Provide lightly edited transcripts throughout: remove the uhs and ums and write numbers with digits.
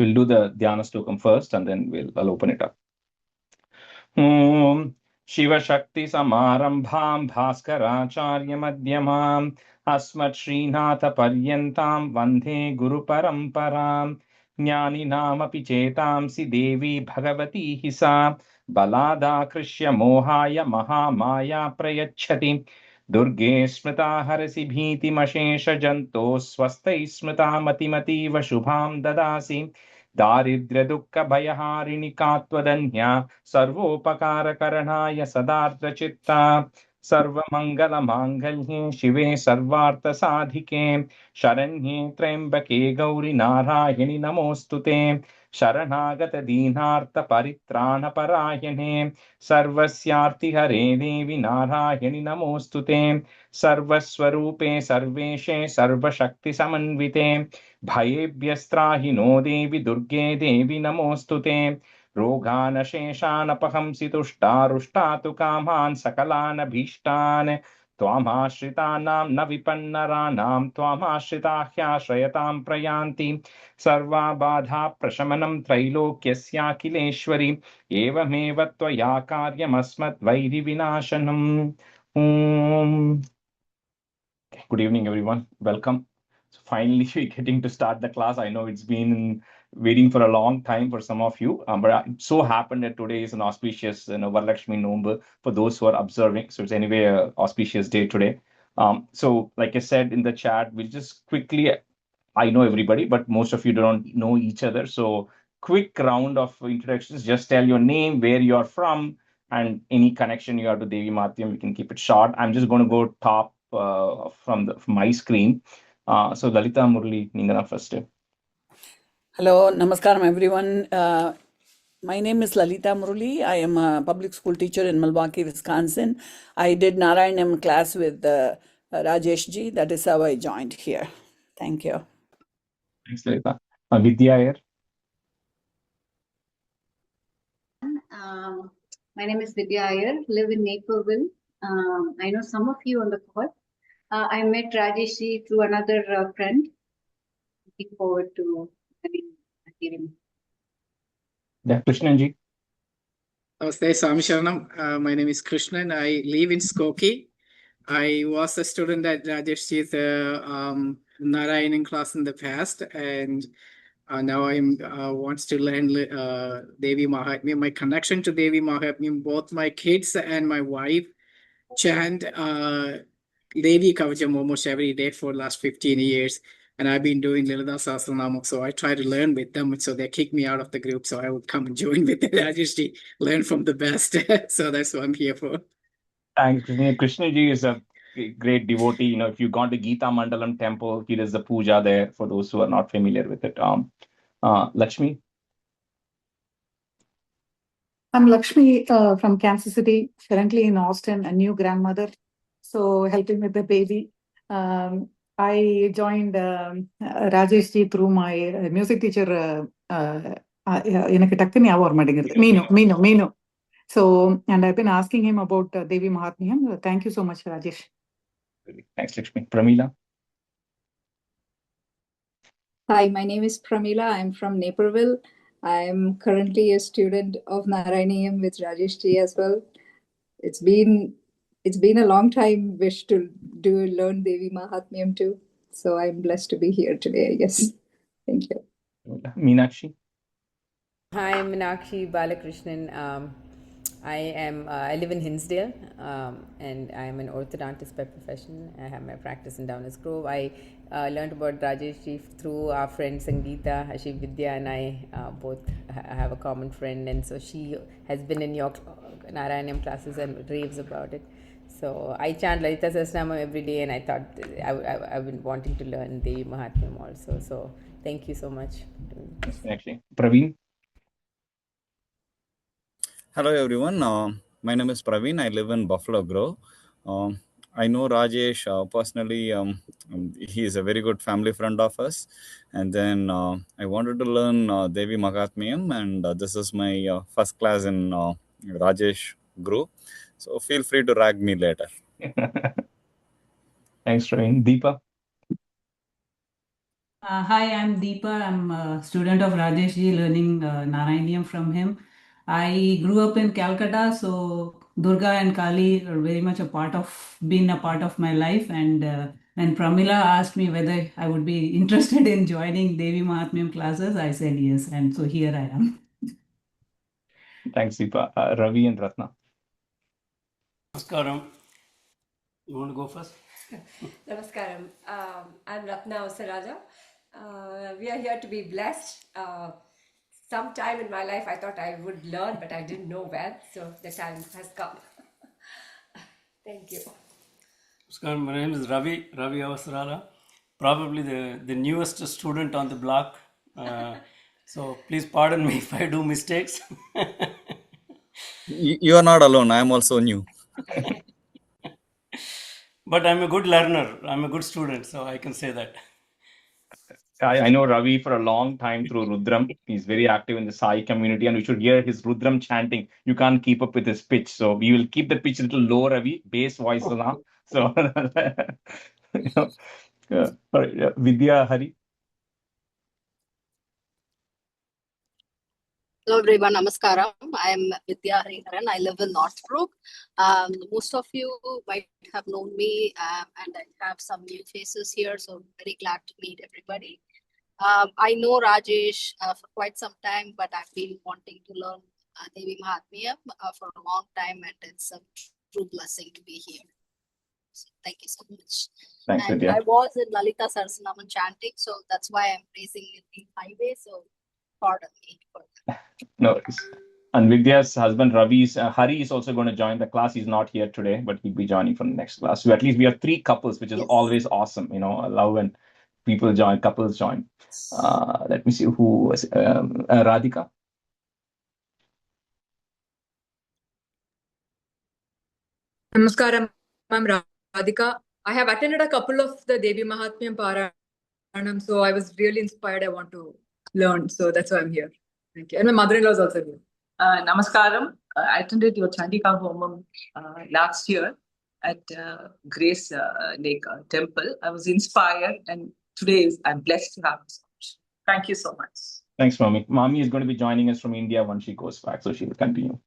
So we'll do the Dhyana Stokam first, and then I'll open it up. Om Shiva Shakti Samarambham Bhaskaracharya Madhyamam Asmat Srinatha Paryantam Vandhe Guru Paramparam Jnani Namapi Chetamsi Devi Bhagavati Hisa Balada Krishya Mohaya Mahamaya Prayachati Durge Smrita Harasi Bhiti Mashesha Janto Swastai Smrita Matimativa Shubham Dadasi दारिद्र्य दुःख भयहारिणि कात्वदन्या सर्वोपकारकरणाय सदार्द्र चित्ता सर्वमंगल मांगल्ये शिवे सर्वार्थ साधिके शरण्ये त्र्यंबके गौरी नारायणि नमोस्तुते शरणागत दीनार्थ परित्राण परायणे सर्वस्यार्ति हरे देवी नारायणि नमोस्तुते सर्वस्वरूपे सर्वेशे सर्वशक्ति समन्विते भयेभ्यस्त्राहि नो देवि दुर्गे देवि नमोस्तुते रोगानशेषानपहंसि तुष्टारुष्टातु कामान् सकलान् भीष्टान् त्वामाश्रितानां न विपन्नराणां त्वामाश्रिताह्याश्रयतां प्रयान्ति सर्वा बाधा प्रशमनं त्रैलोक्यस्याखिलेश्वरि एवमेव त्वया कार्यमस्मद्वैरिविनाशनम् ॐ Good evening, everyone. Welcome. So finally, we're getting to start the class. I know it's been waiting for a long time for some of you, but it so happened that today is an auspicious Varalakshmi Nomba for those who are observing. So it's anyway an auspicious day today. So like I said in the chat, we'll just quickly, I know everybody, but most of you don't know each other. So quick round of introductions. Just tell your name, where you're from, and any connection you have to Devi Mahatmyam. You can keep it short. I'm just going to go top from my screen. So Lalita Murli, Ningana first. Hello, namaskaram everyone. My name is Lalita Murli. I am a public school teacher in Milwaukee, Wisconsin. I did Narayanam class with Rajesh ji. That is how I joined here. Thank you. Thanks, Lalita. Vidya Iyer. My name is Vidya Iyer, live in Naperville. I know some of you on the call. I met Rajesh ji through another friend. Looking forward to hearing. Yeah, Krishnan ji. Namaste, Swami Sharanam. My name is Krishnan. I live in Skokie. I was a student at Rajesh ji's Narayanan class in the past, and now I wants to learn Devi Mahatmyam. My connection to Devi Mahatmyam, both my kids and my wife chant Devi Kavacham almost every day for the last 15 years. And I've been doing Lilita Sahasranamam, so I try to learn with them. So they kick me out of the group, so I would come and join with Rajesh ji, learn from the best. So that's what I'm here for. Thanks, Krishna. Krishna ji is a great devotee. You know, if you've gone to Gita Mandalam temple, he does the puja there for those who are not familiar with it. Lakshmi. I'm Lakshmi from Kansas City, currently in Austin, a new grandmother, so helping with the baby. I joined Rajesh ji through my music teacher, Meenu. So, and I've been asking him about Devi Mahatmyam. Thank you so much, Rajesh. Thanks, Lakshmi. Pramila. Hi, my name is Pramila. I'm from Naperville. I'm currently a student of Narayanam with Rajesh ji as well. It's been a long time wish to learn Devi Mahatmyam too. So I'm blessed to be here today, I guess. Thank you. Meenakshi. Hi, I'm Meenakshi Balakrishnan. I live in Hinsdale, and I'm an orthodontist by profession. I have my practice in Downers Grove. I learned about Rajesh ji through our friend Sangeeta. She Vidya and I both have a common friend, and so she has been in your Narayanam classes and raves about it. So I chant Lalita Sahasranamam every day, and I thought I've been wanting to learn Devi Mahatmyam also. So thank you so much. Actually, Praveen. Hello everyone, my name is Praveen. I live in Buffalo Grove. I know Rajesh personally. He is a very good family friend of us. And then I wanted to learn Devi Mahatmyam, and this is my first class in Rajesh group. So feel free to rag me later. Thanks, Praveen. Deepa. Hi, I'm Deepa. I'm a student of Rajesh ji, learning Narayaniam from him. I grew up in Calcutta, so Durga and Kali are very much been a part of my life. And when Pramila asked me whether I would be interested in joining Devi Mahatmyam classes, I said yes. And so here I am. Thanks, Deepa. Ravi and Ratna. Namaskaram. You want to go first? Namaskaram. I'm Ratna Osaraja. We are here to be blessed. Sometime in my life, I thought I would learn, but I didn't know when. So the time has come. Thank you. Namaskaram. My name is Ravi Avasarala, probably the newest student on the block. So please pardon me if I do mistakes. You are not alone. I am also new. But I'm a good learner. I'm a good student, so I can say that. I know Ravi for a long time through Rudram. He's very active in the Sai community, and we should hear his Rudram chanting. You can't keep up with his pitch, so we will keep the pitch a little low, Ravi, bass voice now. So, you know, all right, Vidya, Hari. Hello everyone, Namaskaram. I am Vidya Hariharan. I live in Northbrook. Most of you might have known me and I have some new faces here, so very glad to meet everybody. I know Rajesh for quite some time, but I've been wanting to learn Devi Mahatmyam for a long time, and it's a true blessing to be here. So thank you so much. Thanks, And Vidya. I was in Lalita Sarasanaman chanting, so that's why I'm raising it in highway, so pardon me for that. No worries. And Vidya's husband Ravi's Hari is also going to join the class. He's not here today, but he'll be joining from the next class. So at least we have three couples, which is always awesome. You know, I love when people join, couples join. Let me see who was Radhika. Namaskaram, I'm Radhika. I have attended a couple of the Devi Mahatmyam Paranam, so I was really inspired. I want to learn, so that's why I'm here. Thank you. And my mother-in-law is also here. Namaskaram. I attended your Chandika Homam last year at Grace Lake Temple. I was inspired, and today I'm blessed to have this. Thank you so much. Thanks, Mami. Mami is going to be joining us from India once she goes back, so she will continue.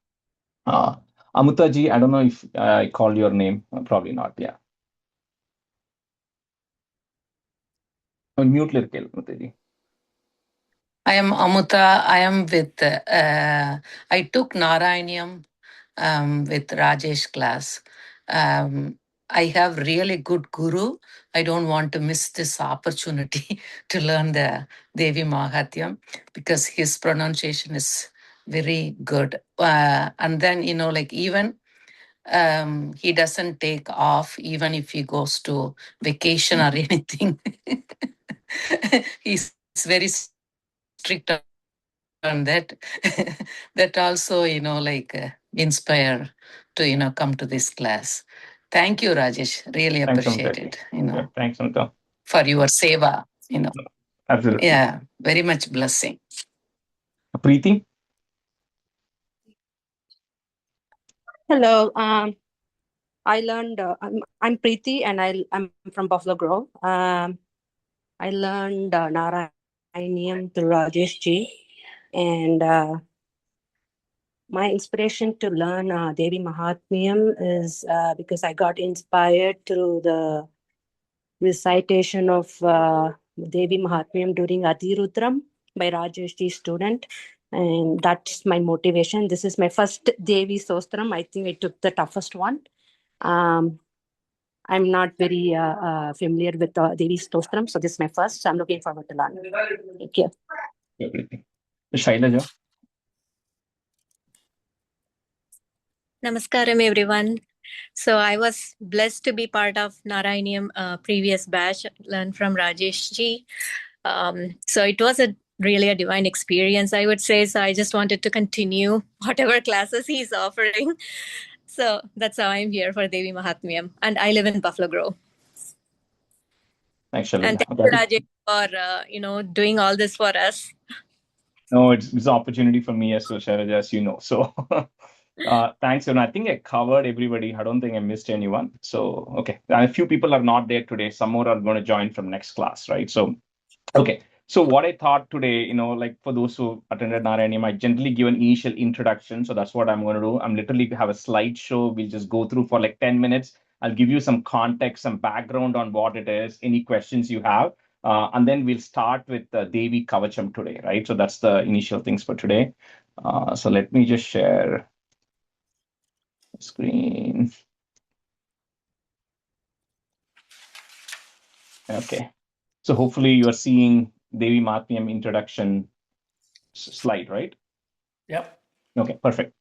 Amita ji, I don't know if I called your name. Probably not. Yeah. Mute little, Amita ji. I am Amita. I am with, I took Narayaniam with Rajesh class. I have really good guru. I don't want to miss this opportunity to learn the Devi Mahatmyam because his pronunciation is very good. And then, you know, like even he doesn't take off even if he goes to vacation or anything. He's very strict on that. That also, you know, like inspire to, you know, come to this class. Thank you, Rajesh. Really appreciate it, you know. Yeah, thanks, Amita. For your seva, you know. Absolutely. Yeah, very much blessing. Preeti? Hello. I learned. I'm Preeti, and I'm from Buffalo Grove. I learned Narayaniam through Rajesh ji, and my inspiration to learn Devi Mahatmyam is because I got inspired through the recitation of Devi Mahatmyam during Adirudram by Rajesh ji student. And that's my motivation. This is my first Devi Sostram. I think I took the toughest one. I'm not very familiar with Devi Stostram, so this is my first. So I'm looking forward to learn. Thank you. Shailaja? Namaskaram, everyone. So I was blessed to be part of Narayaniam previous batch, learned from Rajesh ji. So it was really a divine experience, I would say. So I just wanted to continue whatever classes he's offering. So that's how I'm here for Devi Mahatmyam. And I live in Buffalo Grove. Thanks, Shailaja. And thank you, Rajesh, for doing all this for us. No, it's an opportunity for me as well, Shailaja, as you know. So thanks. And I think I covered everybody. I don't think I missed anyone. So, okay. And a few people are not there today. Some more are going to join from next class, right? So Okay. So what I thought today, like for those who attended Narayaniam, I generally give an initial introduction. So that's what I'm going to do. I'm literally have a slideshow. We'll just go through for like 10 minutes. I'll give you some context, some background on what it is, any questions you have. And then we'll start with Devi Kavacham today, right? So that's the initial things for today. So let me just share the screen. Okay. So hopefully you are seeing Devi Mahatmyam introduction slide, right? Yep. Okay, perfect.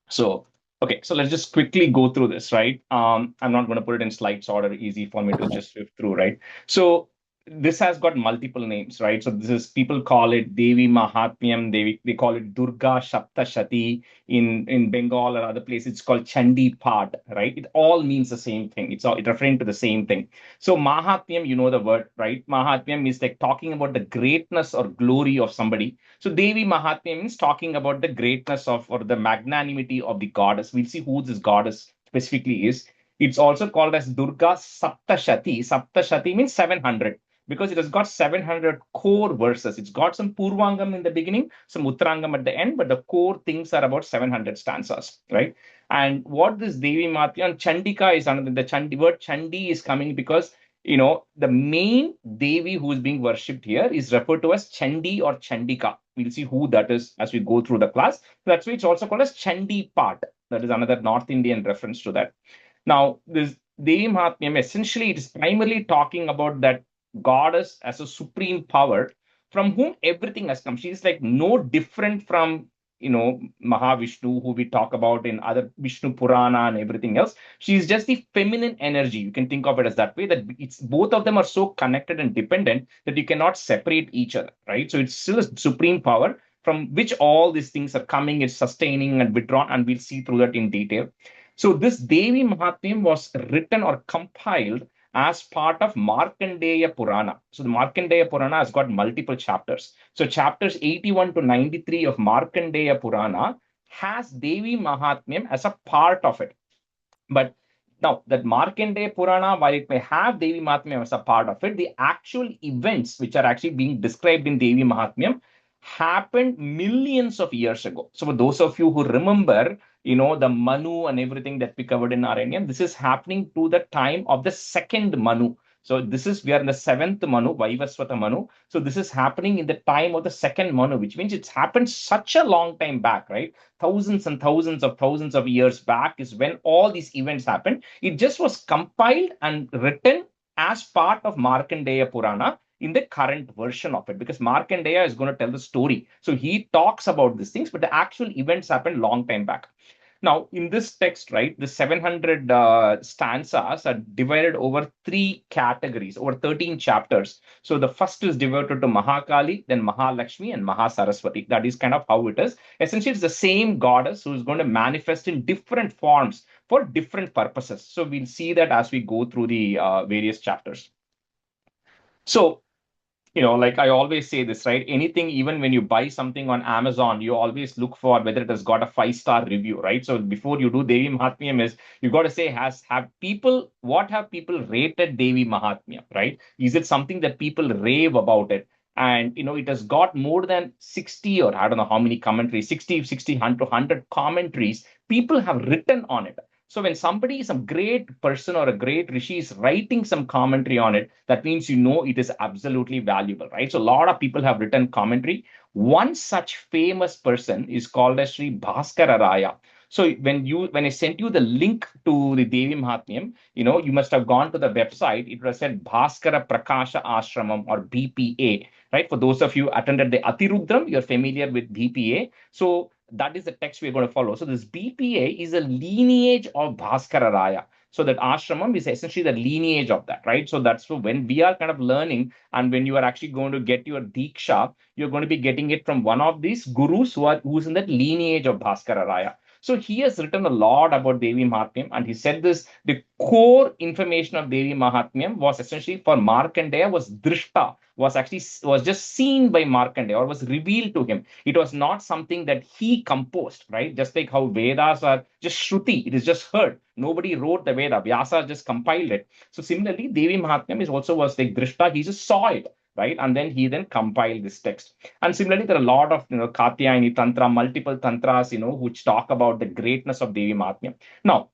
So, okay, so let's just quickly go through this, right? I'm not going to put it in slides order, easy for me to just swift through, right? So this has got multiple names, right? So this is, people call it Devi Mahatmyam, they call it Durga Shaptashati in Bengal or other places. It's called Chandi Pad, right? It all means the same thing. It's all it referring to the same thing. So Mahatmyam, you know the word, right? Mahatmyam is like talking about the greatness or glory of somebody. So Devi Mahatmya means talking about the greatness of or the magnanimity of the goddess. We'll see who this goddess specifically is. It's also called as Durga Saptashati. Saptashati means 700 because it has got 700 core verses. It's got some Purvangam in the beginning, some Uttarangam at the end, but the core things are about 700 stanzas, right? And what this Devi Mahatmya and Chandika is another, the Chandi word Chandi is coming because the main Devi who is being worshipped here is referred to as Chandi or Chandika. We'll see who that is as we go through the class. That's why it's also called as Chandi Part. That is another North Indian reference to that. Now, this Devi Mahatmyam, essentially, it is primarily talking about that goddess as a supreme power from whom everything has come. She is like no different from Mahavishnu, who we talk about in other Vishnu Purana and everything else. She is just the feminine energy. You can think of it as that way, that it's both of them are so connected and dependent that you cannot separate each other, right? So it's still a supreme power from which all these things are coming, it's sustaining and withdrawn, and we'll see through that in detail. So this Devi Mahatmyam was written or compiled as part of Markandeya Purana. So the Markandeya Purana has got multiple chapters. So chapters 81 to 93 of Markandeya Purana has Devi Mahatmyam as a part of it. But now that Markandeya Purana, while it may have Devi Mahatmyam as a part of it, the actual events which are actually being described in Devi Mahatmyam happened millions of years ago. So for those of you who remember, the Manu and everything that we covered in Narayaniam, this is happening to the time of the second Manu. So we are in the seventh Manu, Vaivaswata Manu. So this is happening in the time of the second Manu, which means it's happened such a long time back, right? Thousands and thousands of years back is when all these events happened. It just was compiled and written as part of Markandeya Purana in the current version of it, because Markandeya is going to tell the story. So he talks about these things, but the actual events happened long time back. Now, in this text, right, the 700 stanzas are divided over 3 categories, over 13 chapters. So the first is devoted to Mahakali, then Mahalakshmi, and Mahasaraswati. That is kind of how it is. Essentially, it's the same goddess who is going to manifest in different forms for different purposes. So we'll see that as we go through the various chapters. So like I always say this, right? Anything, even when you buy something on Amazon, you always look for whether it has got a 5-star review, right? So before you do Devi Mahatmyam is, you got to say, what have people rated Devi Mahatmyam, right? Is it something that people rave about it? And, it has got more than 60 or I don't know how many commentaries, 60, 100 commentaries people have written on it. So when somebody, some great person or a great rishi is writing some commentary on it, that means it is absolutely valuable, right? So a lot of people have written commentary. One such famous person is called as Sri Bhaskara Raya. So when I sent you the link to the Devi Mahatmyam, you must have gone to the website. It was said Bhaskara Prakasha Ashramam or BPA, right? For those of you attended the Atirudram, you're familiar with BPA. So that is the text we're going to follow. So this BPA is a lineage of Bhaskara Raya. So that ashramam is essentially the lineage of that, right? So that's when we are kind of learning, and when you are actually going to get your Diksha, you're going to be getting it from one of these gurus who's in that lineage of Bhaskara Raya. So he has written a lot about Devi Mahatmyam, and he said the core information of Devi Mahatmyam was essentially for Markandeya was drishta, was just seen by Markandeya or was revealed to him. It was not something that he composed, right? Just like how Vedas are just Shruti, it is just heard. Nobody wrote the Veda. Vyasa just compiled it. So similarly, Devi Mahatmyam was like drishta, he just saw it, right? And then he then compiled this text. And similarly, there are a lot of, Katyayani Tantra, multiple tantras, which talk about the greatness of Devi Mahatmyam. Now,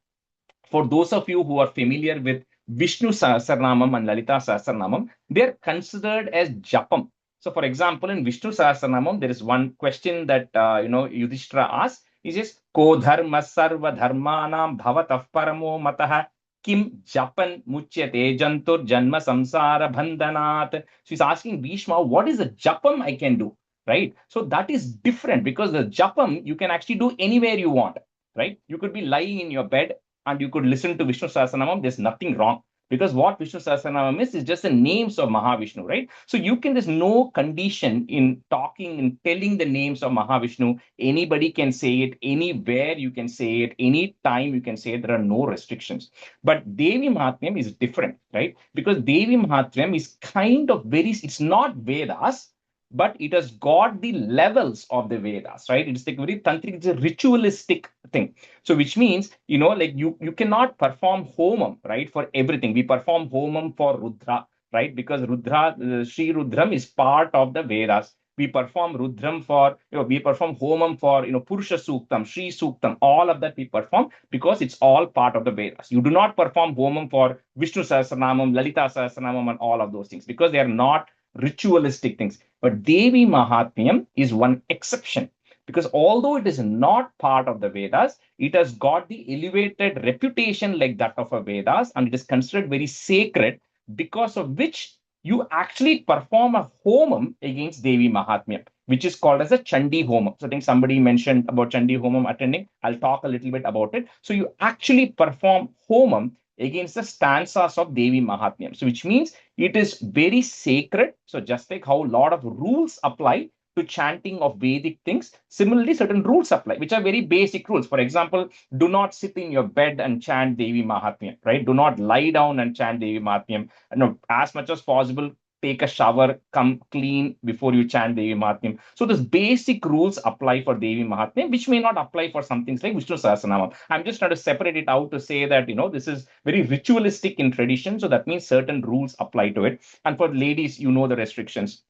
for those of you who are familiar with Vishnu Sahasranamam and Lalita Sahasranamam, they are considered as Japam. So, for example, in Vishnu Sahasranamam, there is one question that Yudhishthira asks. He says, "Ko dharma sarva dharmanam bhavatah paramo matah kim japan muchyate jantur janma samsara bandhanat." So he's asking Bhishma, what is the japam I can do, right? So that is different because the japam you can actually do anywhere you want, right? You could be lying in your bed and you could listen to Vishnu Sahasranamam. There's nothing wrong. Because what Vishnu Sahasranamam is just the names of Mahavishnu, right? So there's no condition in talking and telling the names of Mahavishnu. Anybody can say it, anywhere you can say it, anytime you can say it. There are no restrictions. But Devi Mahatmyam is different, right? Because Devi Mahatmyam is kind of it's not Vedas, but it has got the levels of the Vedas, right? It's like very tantric, it's a ritualistic thing. So which means, like you cannot perform homam, right? For everything. We perform homam for Rudra, right? Because Rudra, Sri Rudram is part of the Vedas. We perform Rudram for, we perform homam for, Purusha Suktam, Sri Suktam, all of that we perform because it's all part of the Vedas. You do not perform homam for Vishnu Sahasranamam, Lalita Sahasranamam, and all of those things because they are not ritualistic things. But Devi Mahatmyam is one exception because although it is not part of the Vedas, it has got the elevated reputation like that of a Vedas, and it is considered very sacred, because of which you actually perform a homam against Devi Mahatmyam, which is called as a Chandi Homam. So I think somebody mentioned about Chandi Homam attending. I'll talk a little bit about it. So you actually perform homam against the stanzas of Devi Mahatmyam. So which means it is very sacred. So just like how a lot of rules apply to chanting of Vedic things, similarly, certain rules apply, which are very basic rules. For example, do not sit in your bed and chant Devi Mahatmyam, right? Do not lie down and chant Devi Mahatmyam. No, as much as possible, take a shower, come clean before you chant Devi Mahatmyam. So these basic rules apply for Devi Mahatmyam, which may not apply for some things like Vishnu Sahasranamam. I'm just trying to separate it out to say that, this is very ritualistic in tradition. So that means certain rules apply to it. And for ladies, the restrictions.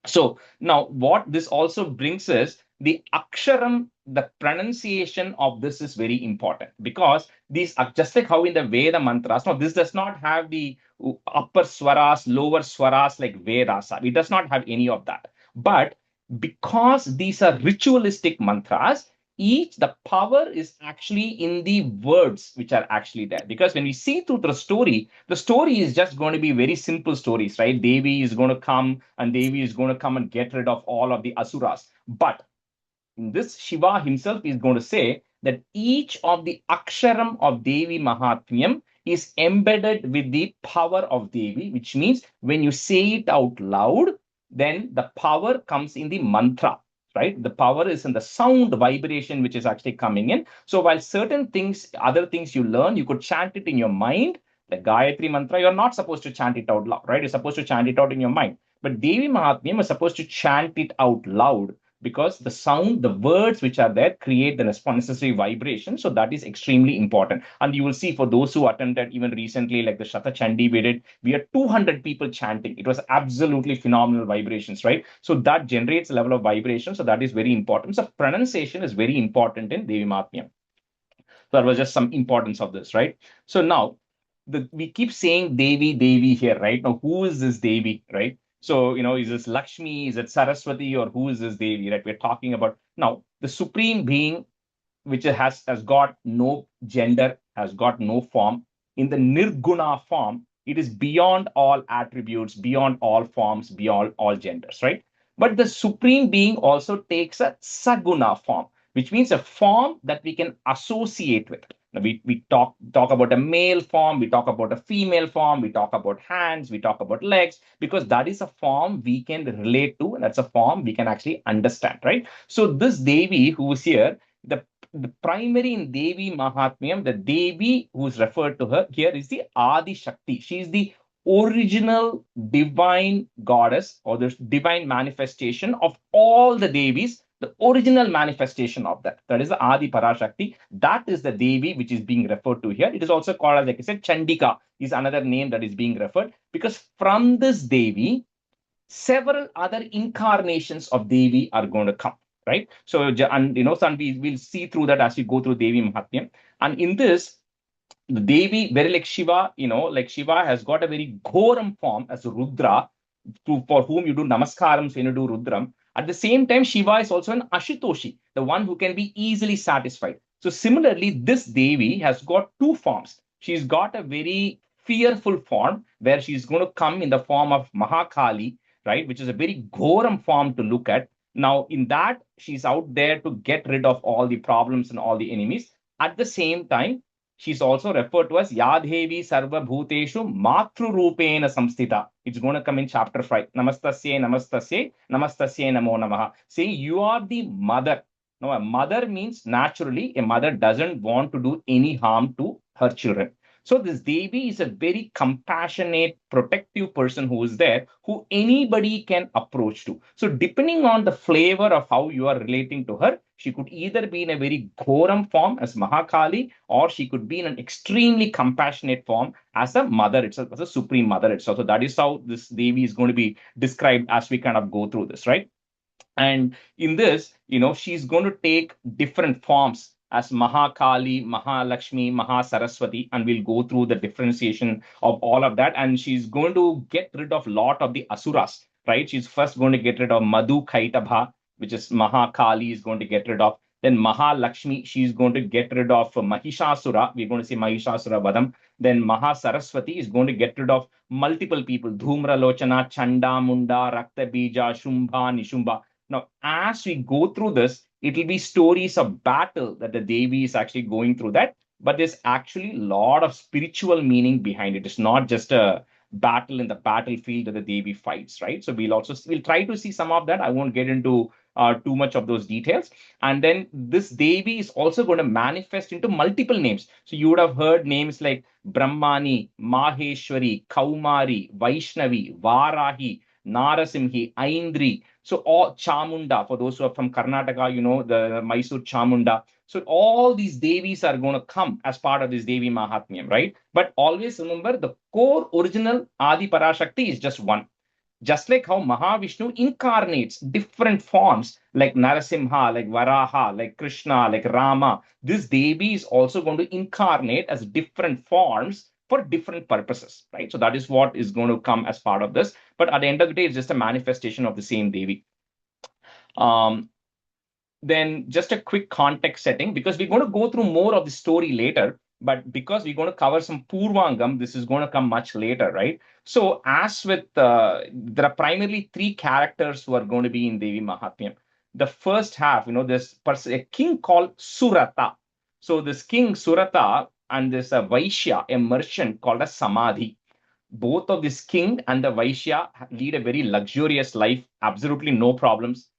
So now what this also brings is the aksharam, the pronunciation of this is very important because these are just like how in the Veda mantras. Now, this does not have the upper swaras, lower swaras like Vedas. It does not have any of that. But because these are ritualistic mantras, the power is actually in the words which are actually there. Because when we see through the story is just going to be very simple stories, right? Devi is going to come and get rid of all of the asuras. But this Shiva himself is going to say that each of the aksharam of Devi Mahatmyam is embedded with the power of Devi, which means when you say it out loud, then the power comes in the mantra, right? The power is in the sound vibration, which is actually coming in. So while certain things, other things you learn, you could chant it in your mind. The Gayatri mantra, you're not supposed to chant it out loud, right? You're supposed to chant it out in your mind. But Devi Mahatmyam is supposed to chant it out loud because the sound, the words which are there create the necessary vibration. So that is extremely important. And you will see for those who attended even recently, like the Shata Chandi we did, we had 200 people chanting. It was absolutely phenomenal vibrations, right? So that generates a level of vibration. So that is very important. So pronunciation is very important in Devi Mahatmyam. So that was just some importance of this, right? So now we keep saying Devi, Devi here, right? Now, who is this Devi, right? So, is this Lakshmi, is it Saraswati, or who is this Devi, right? We're talking about now the supreme being, which has got no gender, has got no form. In the Nirguna form, it is beyond all attributes, beyond all forms, beyond all genders, right? But the supreme being also takes a Saguna form, which means a form that we can associate with. Now, we talk about a male form, we talk about a female form, we talk about hands, we talk about legs, because that is a form we can relate to, and that's a form we can actually understand, right? So this Devi who is here, the primary in Devi Mahatmyam, the Devi who is referred to her here is the Adi Shakti. She is the original divine goddess or the divine manifestation of all the Devis, the original manifestation of that. That is the Adi Parashakti. That is the Devi which is being referred to here. It is also called, as like I said, Chandika is another name that is being referred, because from this Devi, several other incarnations of Devi are going to come, right? So, and so we'll see through that as we go through Devi Mahatmyam. And in this, the Devi, very like Shiva, like Shiva has got a very Ghoram form as Rudra, for whom you do Namaskaram when you do Rudram. At the same time, Shiva is also an Ashutoshi, the one who can be easily satisfied. So similarly, this Devi has got two forms. She's got a very fearful form where she's going to come in the form of Mahakali, right, which is a very Ghoram form to look at. Now, in that, she's out there to get rid of all the problems and all the enemies. At the same time, she's also referred to as Yadhevi Sarva Bhuteshu Matru Rupena Samstita. It's going to come in chapter 5. Namastasye, Namastasye, Namastasye Namo Namaha. Saying you are the mother. Now, a mother means naturally a mother doesn't want to do any harm to her children. So this Devi is a very compassionate, protective person who is there, who anybody can approach to. So depending on the flavor of how you are relating to her, she could either be in a very Ghoram form as Mahakali, or she could be in an extremely compassionate form as a mother itself, as a supreme mother itself. So that is how this Devi is going to be described as we kind of go through this, right? And in this, she's going to take different forms as Mahakali, Mahalakshmi, Mahasaraswati, and we'll go through the differentiation of all of that. And she's going to get rid of a lot of the Asuras, right? She's first going to get rid of Madhu Kaitabha, which is Mahakali is going to get rid of. Then Mahalakshmi, she's going to get rid of Mahishasura. We're going to see Mahishasura Vadam. Then Mahasaraswati is going to get rid of multiple people. Dhumra Lochana, Chanda, Munda, Rakta Bija, Shumbha, Nishumba. Now, as we go through this, it will be stories of battle that the Devi is actually going through that. But there's actually a lot of spiritual meaning behind it. It's not just a battle in the battlefield that the Devi fights, right? So we'll try to see some of that. I won't get into too much of those details. And then this Devi is also going to manifest into multiple names. So you would have heard names like Brahmani, Maheshwari, Kaumari, Vaishnavi, Varahi, Narasimhi, Aindri. So all Chamunda, for those who are from Karnataka, the Mysore Chamunda. So all these Devis are going to come as part of this Devi Mahatmyam, right? But always remember the core original Adi Parashakti is just one. Just like how Mahavishnu incarnates different forms like Narasimha, like Varaha, like Krishna, like Rama, this Devi is also going to incarnate as different forms for different purposes, right? So that is what is going to come as part of this. But at the end of the day, it's just a manifestation of the same Devi. Then just a quick context setting, because we're going to go through more of the story later, but because we're going to cover some Purvangam, this is going to come much later, right? So as with, there are primarily three characters who are going to be in Devi Mahatmyam. The first half, there's a king called Surata. So this king Surata and this Vaishya, a merchant called a Samadhi. Both of this king and the Vaishya lead a very luxurious life, absolutely no problems.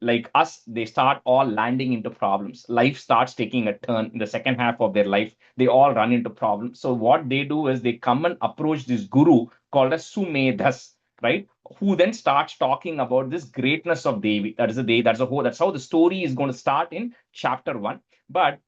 Like us, they start all landing into problems. Life starts taking a turn in the second half of their life. They all run into problems. So what they do is they come and approach this guru called as Sumedhas, right? Who then starts talking about this greatness of Devi. That's how the story is going to start in chapter 1. But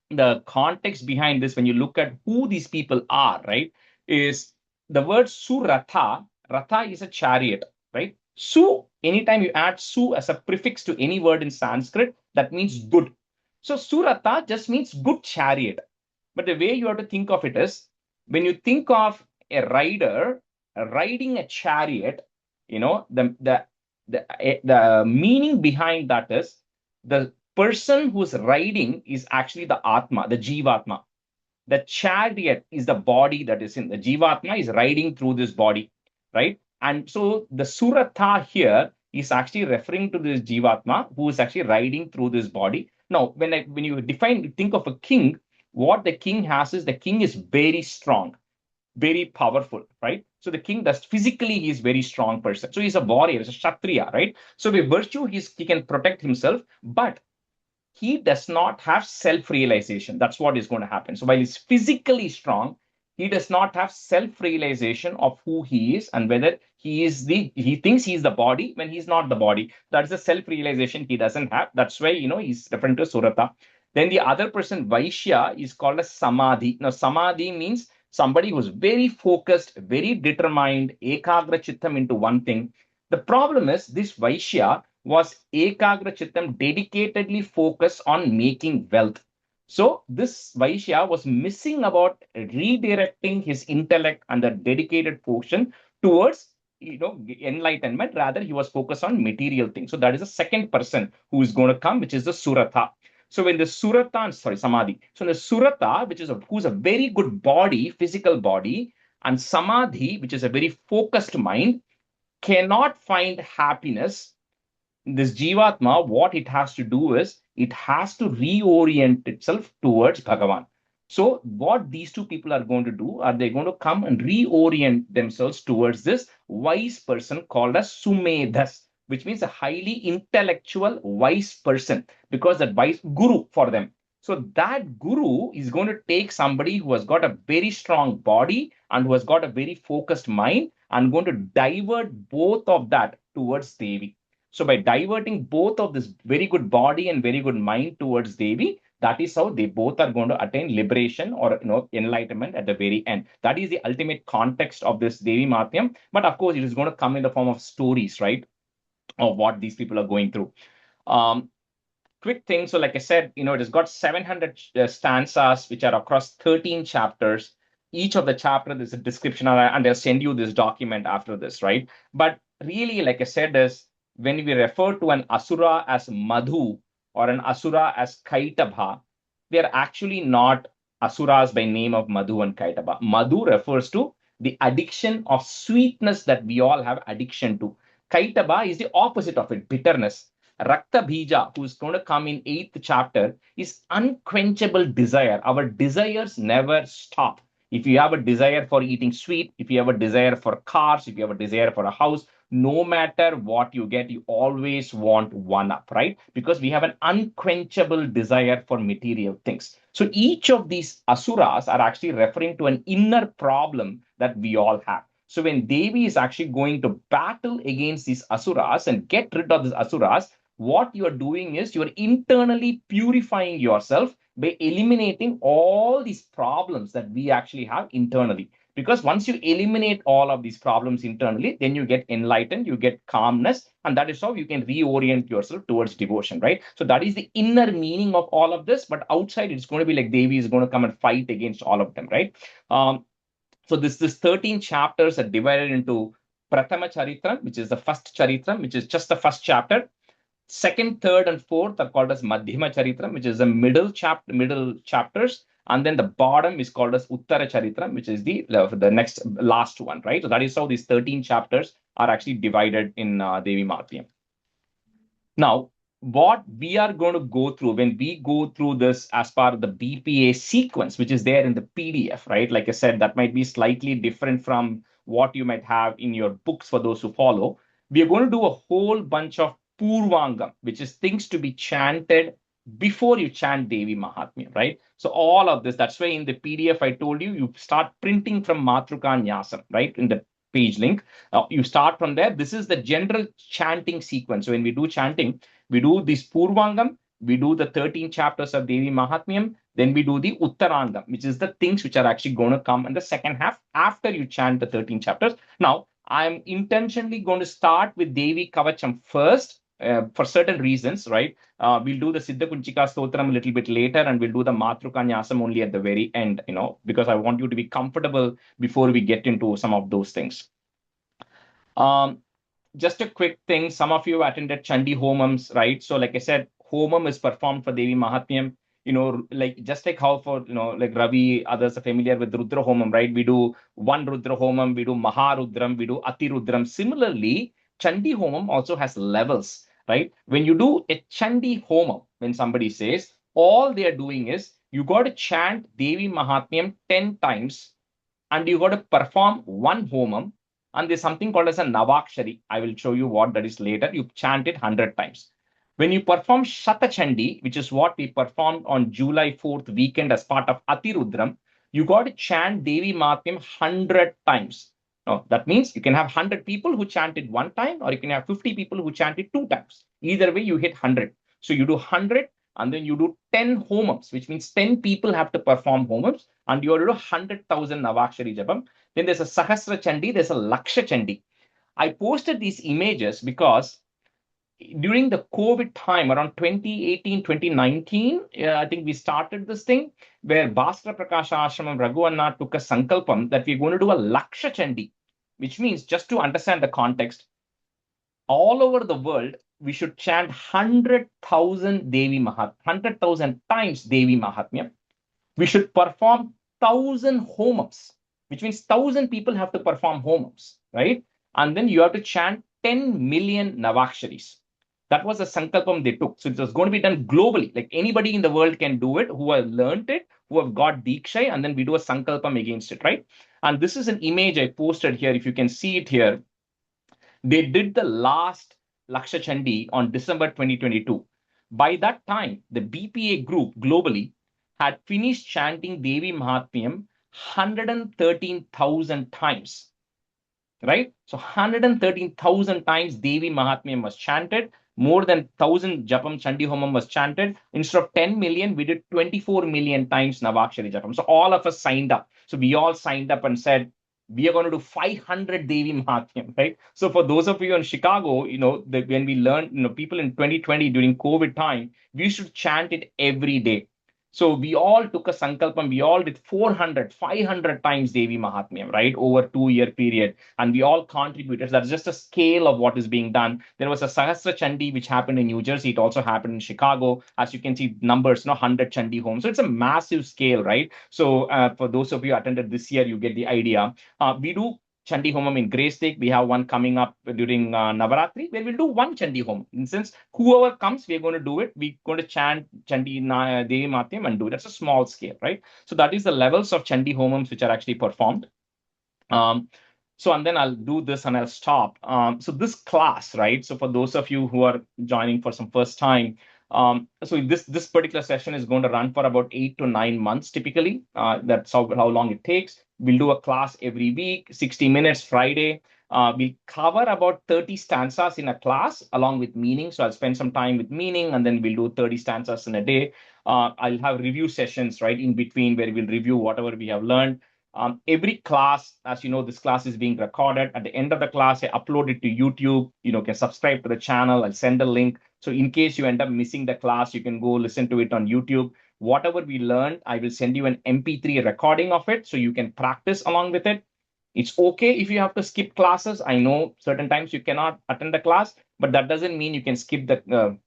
the context behind this, when you look at who these people are, right, is the word Suratha. Ratha is a chariot, right? Su, anytime you add su as a prefix to any word in Sanskrit, that means good. So Suratha just means good chariot. But the way you have to think of it is, when you think of a rider riding a chariot, the meaning behind that is the person who's riding is actually the Atma, the Jivatma. The chariot is the body that is in the Jivatma is riding through this body, right? And so the Suratha here is actually referring to this Jivatma who is actually riding through this body. Now, when you think of a king, what the king has is the king is very strong, very powerful, right? So the king does physically, he is very strong person. So he's a warrior, he's a Kshatriya, right? So by virtue, he can protect himself, but he does not have self-realization. That's what is going to happen. So while he's physically strong, he does not have self-realization of who he is and whether he thinks he's the body when he's not the body. That's the self-realization he doesn't have. That's why, he's referring to Surata. Then the other person, Vaishya, is called a Samadhi. Now, Samadhi means somebody who's very focused, very determined, ekagra chittam into one thing. The problem is this Vaishya was Ekagra Chittam, dedicatedly focused on making wealth. So this Vaishya was missing about redirecting his intellect and the dedicated portion towards enlightenment. Rather, he was focused on material things. So that is the second person who is going to come, which is the Suratha. So when the Surata, sorry, Samadhi. So the Surata, which is who's a very good body, physical body, and Samadhi, which is a very focused mind, cannot find happiness. This Jivatma, what it has to do is it has to reorient itself towards Bhagavan. So what these two people are going to do, are they going to come and reorient themselves towards this wise person called as Sumedhas, which means a highly intellectual wise person, because that wise guru for them. So that guru is going to take somebody who has got a very strong body and who has got a very focused mind, and going to divert both of that towards Devi. So by diverting both of this very good body and very good mind towards Devi, that is how they both are going to attain liberation or enlightenment at the very end. That is the ultimate context of this Devi Mahatmyam. But of course, it is going to come in the form of stories, right? Of what these people are going through. Quick thing. So like I said, it has got 700 stanzas, which are across 13 chapters. Each of the chapter, there's a description, and I'll send you this document after this, right? But really, like I said, is when we refer to an asura as Madhu or an asura as Kaitabha, they are actually not asuras by name of Madhu and Kaitabha. Madhu refers to the addiction of sweetness that we all have addiction to. Kaitabha is the opposite of it, bitterness. Rakta Bija, who's going to come in 8th chapter, is unquenchable desire. Our desires never stop. If you have a desire for eating sweet, if you have a desire for cars, if you have a desire for a house, no matter what you get, you always want one up, right? Because we have an unquenchable desire for material things. So each of these asuras are actually referring to an inner problem that we all have. So when Devi is actually going to battle against these asuras and get rid of these asuras, what you are doing is you are internally purifying yourself by eliminating all these problems that we actually have internally. Because once you eliminate all of these problems internally, then you get enlightened, you get calmness, and that is how you can reorient yourself towards devotion, right? So that is the inner meaning of all of this. But outside, it's going to be like Devi is going to come and fight against all of them, right? So this 13 chapters are divided into Prathama Charitram, which is the first Charitram, which is just the first chapter. Second, third, and fourth are called as Madhyama Charitram, which is the middle chapters. And then the bottom is called as Uttara Charitram, which is the next last one, right? So that is how these 13 chapters are actually divided in Devi Mahatmyam. Now, what we are going to go through when we go through this as part of the BPA sequence, which is there in the PDF, right? Like I said, that might be slightly different from what you might have in your books for those who follow. We are going to do a whole bunch of Purvangam, which is things to be chanted before you chant Devi Mahatmya, right? So all of this, that's why in the PDF I told you, you start printing from Matruka Nyasam, right? In the page link. You start from there. This is the general chanting sequence. So when we do chanting, we do this Purvangam, we do the 13 chapters of Devi Mahatmyam, then we do the Uttarangam, which is the things which are actually going to come in the second half after you chant the 13 chapters. Now, I'm intentionally going to start with Devi Kavacham first. For certain reasons, right? We'll do the Siddha Kunchika Stotram a little bit later, and we'll do the Matruka Nyasam only at the very end, because I want you to be comfortable before we get into some of those things. Just a quick thing. Some of you attended Chandi Homams, right? So like I said, Homam is performed for Devi Mahatmyam. Just like how for, like Ravi, others are familiar with Rudra Homam, right? We do one Rudra Homam, we do Maharudram, we do Ati Rudram. Similarly, Chandi Homam also has levels, right? When you do a Chandi Homam, when somebody says, all they are doing is you got to chant Devi Mahatmyam 10 times and you got to perform one Homam. And there's something called as a Navakshari. I will show you what that is later. You chant it 100 times. When you perform Shatachandi, which is what we performed on July 4th weekend as part of Atirudram, you got to chant Devi Mahatmyam 100 times. Now, that means you can have 100 people who chant it one time, or you can have 50 people who chant it 2 times. Either way, you hit 100. So you do 100, and then you do 10 homams, which means 10 people have to perform homams, and you do 100,000 Navakshari Japam. Then there's a Sahasra Chandi, there's a Laksha Chandi. I posted these images because during the COVID time, around 2018, 2019, I think we started this thing where Bhaskara Prakasha Ashramam Raghuvanna took a sankalpam that we're going to do a Laksha Chandi, which means, just to understand the context, all over the world, we should chant 100,000 Devi Mahat, 100,000 times Devi Mahatmyam. We should perform 1,000 homams, which means 1,000 people have to perform homams, right? And then you have to chant 10 million Navaksharis. That was a sankalpam they took. So it was going to be done globally. Like anybody in the world can do it who have learned it, who have got Diksha, and then we do a sankalpam against it, right? And this is an image I posted here. If you can see it here, they did the last Laksha Chandi on December 2022. By that time, the BPA group globally had finished chanting Devi Mahatmyam 113,000 times, right? So 113,000 times Devi Mahatmyam was chanted. More than 1,000 Japam Chandi Homam was chanted. Instead of 10 million, we did 24 million times Navakshari Japam. So all of us signed up. So we all signed up and said, we are going to do 500 Devi Mahatmyam, right? So for those of you in Chicago, when we learned, people in 2020 during COVID time, we should chant it every day. So we all took a sankalpam, we all did 400, 500 times Devi Mahatmyam, right? Over 2-year period. And we all contributed. That's just a scale of what is being done. There was a Sahasra Chandi, which happened in New Jersey. It also happened in Chicago. As you can see, numbers, 100 Chandi homes. So it's a massive scale, right? So for those of you who attended this year, you get the idea. We do Chandi Homam in Grace Lake. We have one coming up during Navaratri, where we'll do one Chandi Homam. In sense, whoever comes, we're going to do it. We're going to chant Chandi Devi Mahatmyam and do it. That's a small scale, right? So that is the levels of Chandi Homams which are actually performed. And then I'll do this and I'll stop. So this class, right? So for those of you who are joining for some first time, so this particular session is going to run for about 8 to 9 months typically. That's how long it takes. We'll do a class every week, 60 minutes Friday. We'll cover about 30 stanzas in a class along with meaning. So I'll spend some time with meaning and then we'll do 30 stanzas in a day. I'll have review sessions right in between where we'll review whatever we have learned. Every class, as you know, this class is being recorded. At the end of the class, I upload it to YouTube. You can subscribe to the channel. I'll send a link. So in case you end up missing the class, you can go listen to it on YouTube. Whatever we learned, I will send you an MP3 recording of it so you can practice along with it. It's okay if you have to skip classes. I know certain times you cannot attend the class, but that doesn't mean you can skip the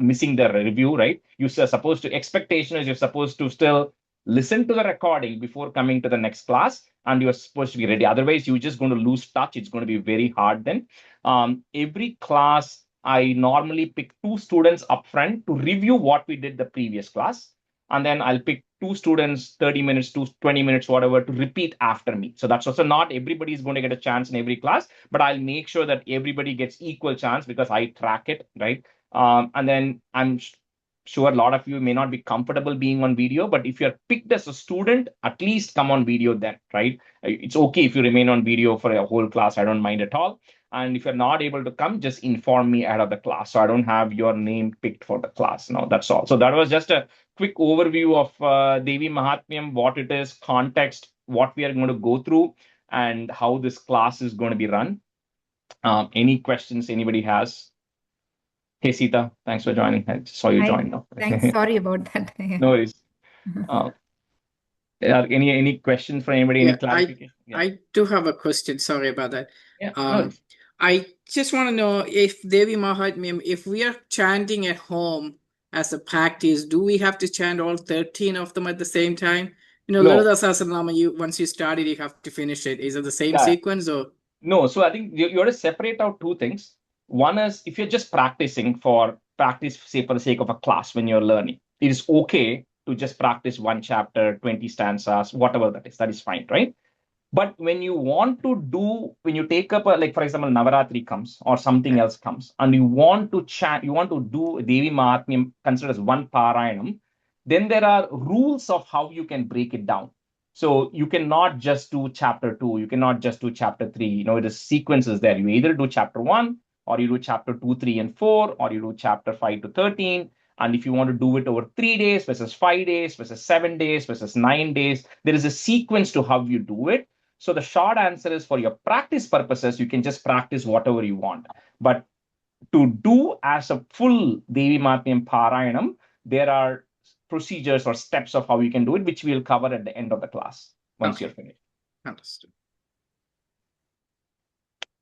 missing the review, right? You're supposed to, expectation is you're supposed to still listen to the recording before coming to the next class, and you're supposed to be ready. Otherwise, you're just going to lose touch. It's going to be very hard then. Every class, I normally pick 2 students up front to review what we did the previous class. And then I'll pick 2 students, 30 minutes to 20 minutes, whatever, to repeat after me. So that's also not everybody is going to get a chance in every class, but I'll make sure that everybody gets equal chance because I track it, right? And then I'm sure a lot of you may not be comfortable being on video, but if you're picked as a student, at least come on video then, right? It's okay if you remain on video for a whole class. I don't mind at all. And if you're not able to come, just inform me out of the class. So I don't have your name picked for the class. No, that's all. So that was just a quick overview of Devi Mahatmyam, what it is, context, what we are going to go through, and how this class is going to be run. Any questions anybody has? Hey, Sita, thanks for joining. I saw you join now. Thanks. Sorry about that. No worries. Any questions for anybody? Any clarification? I do have a question. Sorry about that. Yeah. I just want to know if Devi Mahatmyam, if we are chanting at home as a practice, do we have to chant all 13 of them at the same time? No. Lalita Sahasranama, once you start it, you have to finish it. Is it the same sequence or? No. So I think you have to separate out 2 things. One is if you're just practicing for practice, say for the sake of a class when you're learning, it is okay to just practice 1 chapter, 20 stanzas, whatever that is fine, right? But when you want to do, when you take up like for example, Navaratri comes or something else comes, and you want to chant, you want to do Devi Mahatmyam considered as 1 Parayanam, then there are rules of how you can break it down. So you cannot just do chapter 2, you cannot just do chapter 3. The sequences there. You either do chapter 1, or you do chapter 2, 3, and 4, or you do chapter 5 to 13. And if you want to do it over 3 days versus 5 days versus 7 days versus 9 days, there is a sequence to how you do it. So the short answer is, for your practice purposes, you can just practice whatever you want. But to do as a full Devi Mahatmyam Parayanam, there are procedures or steps of how you can do it, which we'll cover at the end of the class once you're finished. Understood.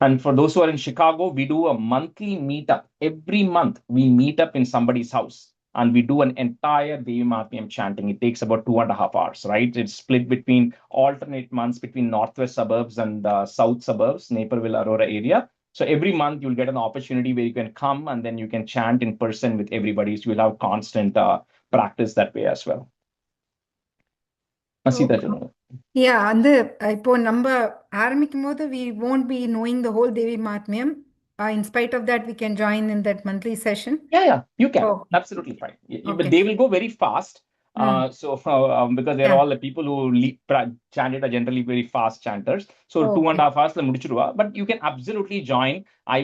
And for those who are in Chicago, we do a monthly meetup. Every month, we meet up in somebody's house and we do an entire Devi Mahatmyam chanting. It takes about 2.5 hours, right? It's split between alternate months between northwest suburbs and south suburbs, Naperville, Aurora area. So every month, you'll get an opportunity where you can come and then you can chant in person with everybody. So you'll have constant practice that way as well. Asita, Yeah, அந்த இப்போ நம்ம ஆரம்பிக்கும் போது we won't be knowing the whole Devi Mahatmyam. In spite of that, we can join in that monthly session. Yeah, you can. Oh. Absolutely fine. But Okay. they will go very fast. Because they're Yeah. all the people who chant it are generally very fast chanters. So Oh, 2.5 hours, but you can absolutely join. I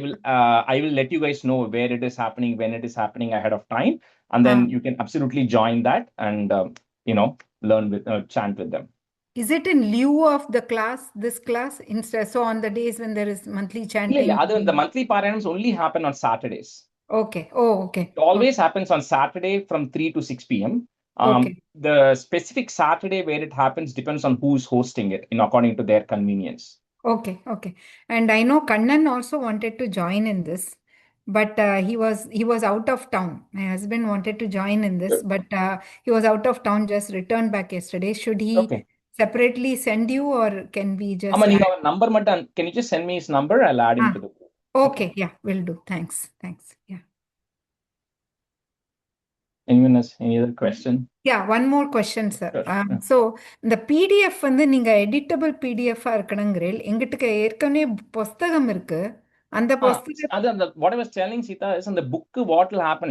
will let you guys know where it is happening, when it is happening ahead of time, and then you can absolutely join that and learn with chant with them. Is it in lieu of the class, this class, instead? So on the days when there is monthly chanting? Yeah. The monthly paranams only happen on Saturdays. Okay. Oh, okay. It always happens on Saturday from 3 to 6 p.m. Okay. The specific Saturday where it happens depends on who's hosting it, according to their convenience. Okay. Okay. And I know Kannan also wanted to join in this, but he was out of town. My husband wanted to join in this, but he was out of town, just returned back yesterday. Should he separately send you, or can we just Aman, you have a number, can you just send me his number? I'll add him to the group. Okay. Yeah, will do. Thanks. Yeah. Anyone has any other question? Yeah, one more question, sir. Sure. So the PDF வந்து நீங்க editable PDF இருக்கணுங்கிறீல் எங்கிட்ட ஏற்கனவே புஸ்தகம் இருக்கு அந்த புஸ்தகம் what I was telling Sita is in the book what will happen,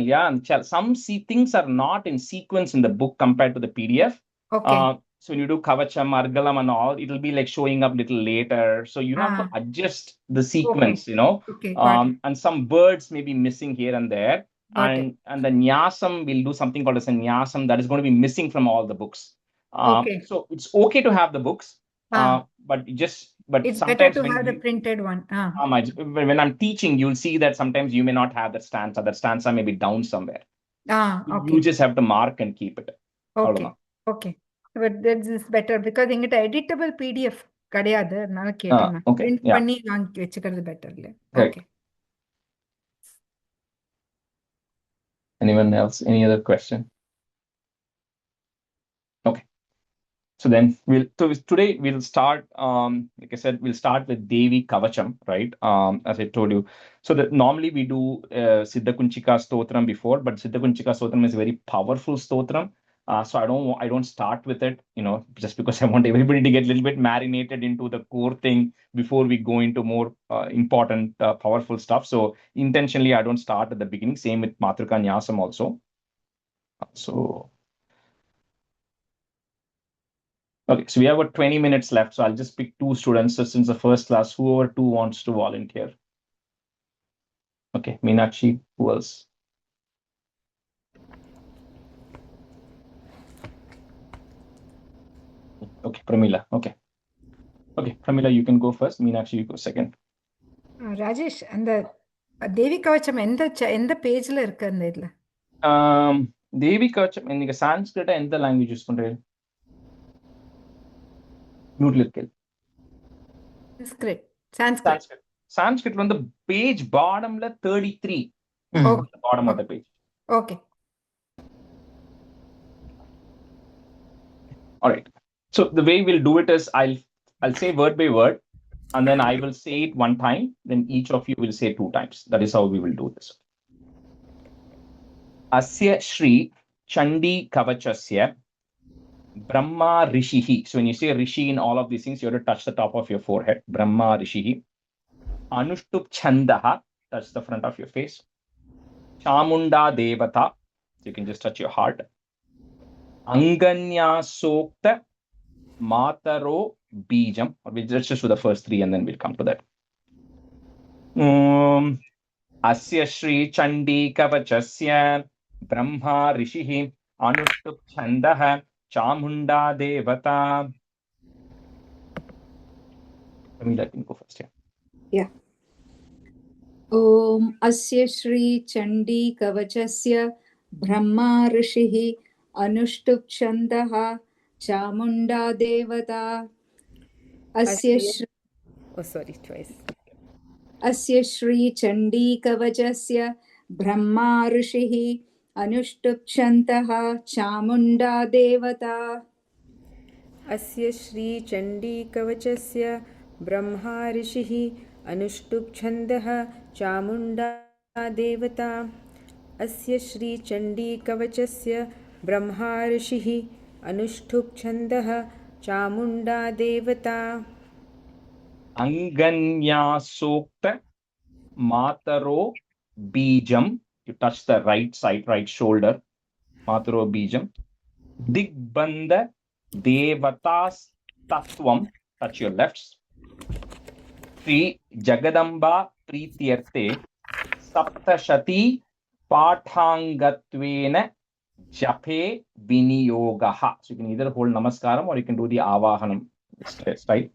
some things are not in sequence in the book compared to the PDF. Okay. So when you do Kavacham, Argalam and all, it'll be like showing up little later. So you have to adjust the sequence, Okay. And some words may be missing here and there. And the Nyasam will do something called as a Nyasam that is going to be missing from all the books. So it's okay to have the books, but it's sometimes better to have the printed one. When I'm teaching, you'll see that sometimes you may not have that stanza. That stanza may be down somewhere. Okay. You just have to mark and keep it. Okay. But that is better because எங்கிட்ட editable PDF கிடையாது அதனால கேட்டேன் நான் print பண்ணி வாங்கி வெச்சுக்கிறது better இல்ல. Okay. Anyone else? Any other question? Okay. So then today we'll start, like I said, we'll start with Devi Kavacham, right? As I told you. So that normally we do Siddha Kunchika Stotram before, but Siddha Kunchika Stotram is a very powerful Stotram. So I don't start with it, just because I want everybody to get a little bit marinated into the core thing before we go into more important, powerful stuff. So intentionally, I don't start at the beginning. Same with Matrika Nyasam also. Okay, so we have about 20 minutes left. So I'll just pick 2 students. So since the first class, whoever 2 wants to volunteer. Okay, Meenakshi, who else? Okay, Pramila. Okay, Pramila, you can go first. Meenakshi, you go second. Rajesh அந்த தேவி கவச்சம் எந்த பேஜ்ல இருக்கு அந்த இதுல? தேவி கவச்சம் நீங்க சான்ஸ்கிரிட்டா எந்த language use பண்றீங்க? நூட்ல இருக்கு. Sanskrit வந்து page பாட்டம்ல 33. Bottom of the page. Okay. All right. So the way we'll do it is I'll say word by word, and then I will say it one time, then each of you will say 2 times. That is how we will do this. Asya Shri Chandi Kavachasya Brahma Rishihi. So when you say Rishi in all of these things, you have to touch the top of your forehead. Brahma Rishihi. Anushtup Chandaha, touch the front of your face. Chamunda Devata, so you can just touch your heart. Anganya Sokta Mataro Bijam, or we'll just do the first 3 and then we'll come to that. Asya Shri Chandi Kavachasya Brahma Rishihi Anushtup Chandaha Chamunda Devata. Pramila can go first. Yeah. Om Asya Shri Chandi Kavachasya Brahma Rishihi Anushtup Chandaha Chamunda Devata Asya Shri Oh, sorry, twice. Asya Shri Chandi Kavachasya Brahma Rishihi Anushtup Chandaha Chamunda Devata अस्य श्रीचण्डीकवचस्य ब्रह्मा ऋषिः अनुष्टुप्छन्दः चामुण्डा देवता अस्य श्रीचण्डीकवचस्य ब्रह्मा ऋषिः अनुष्टुप्छन्दः चामुण्डा देवता Anganyasokta Mataro Bijam. You touch the right side, right shoulder. Mataro Bijam. Digbanda Devatas Tattvam. Touch your left. Sri Jagadamba Prityarte Saptashati Pathangatvena Jape Viniyogaha. So you can either hold Namaskaram or you can do the Avahanam. Right?